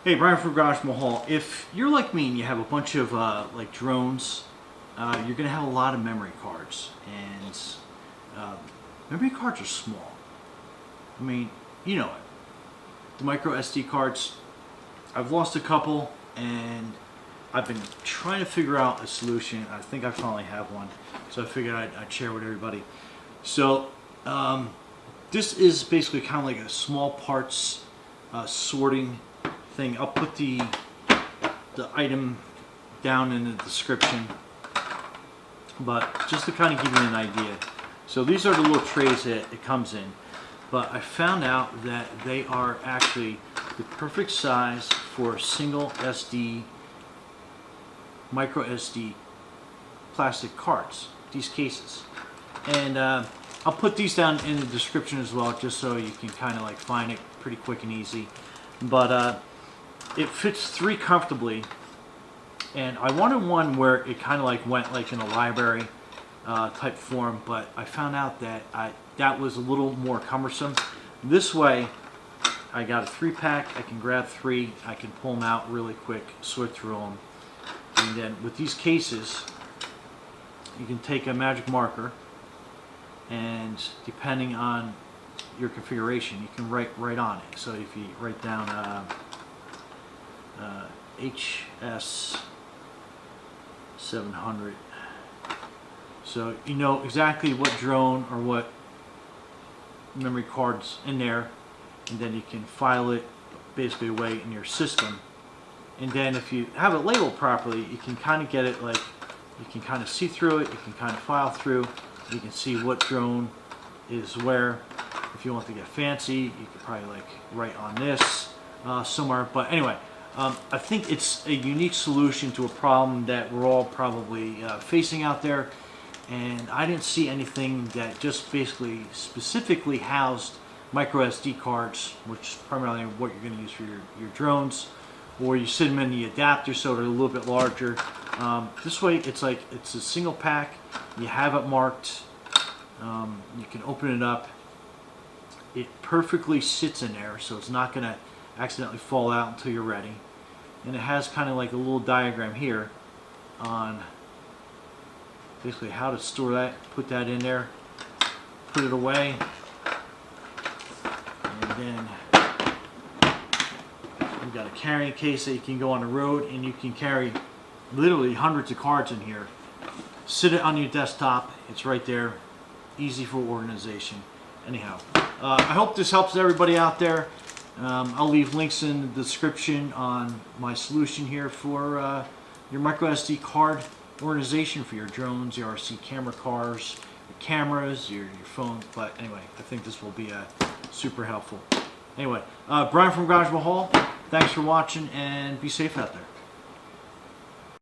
Hey, Brian from Garage Mahal. If you're like me and you have a bunch of like drones, you're gonna have a lot of memory cards, and memory cards are small. I mean, you know it. The micro SD cards. I've lost a couple, and I've been trying to figure out a solution. I think I finally have one, so I figured I'd share with everybody. So this is basically kind of like a small parts sorting thing. I'll put the item down in the description, but just to kind of give you an idea. So these are the little trays that it comes in, but I found out that they are actually the perfect size for single SD, micro SD plastic cards, these cases. And I'll put these down in the description as well, just so you can kind of like find it pretty quick and easy. But it fits 3 comfortably, and I wanted one where it kind of like went like in a library type form, but I found out that that was a little more cumbersome. This way, I got a 3-pack. I can grab 3. I can pull them out really quick, sort through them, and then with these cases, you can take a magic marker, and depending on your configuration, you can write right on it. So if you write down HS 700, so you know exactly what drone or what memory card's in there, and then you can file it basically away in your system. And then if you have it labeled properly, you can kind of get it, like you can kind of see through it, you can kind of file through, you can see what drone is where. If you want to get fancy, you could probably like write on this somewhere. But anyway, I think it's a unique solution to a problem that we're all probably facing out there. And I didn't see anything that just basically specifically housed micro SD cards, which is primarily what you're going to use for your drones, or you sit them in the adapter so they're a little bit larger. This way, it's like it's a single pack. You have it marked. You can open it up. It perfectly sits in there, so it's not going to accidentally fall out until you're ready. And it has kind of like a little diagram here on basically how to store that, put that in there, put it away, and then you've got a carrying case that you can go on the road, and you can carry literally hundreds of cards in here. Sit it on your desktop, it's right there, easy for organization. Anyhow, I hope this helps everybody out there. I'll leave links in the description on my solution here for your micro SD card organization for your drones, your RC camera cars, your cameras, your phone. But anyway, I think this will be super helpful. Anyway, Brian from Garage Mahal, thanks for watching, and be safe out there.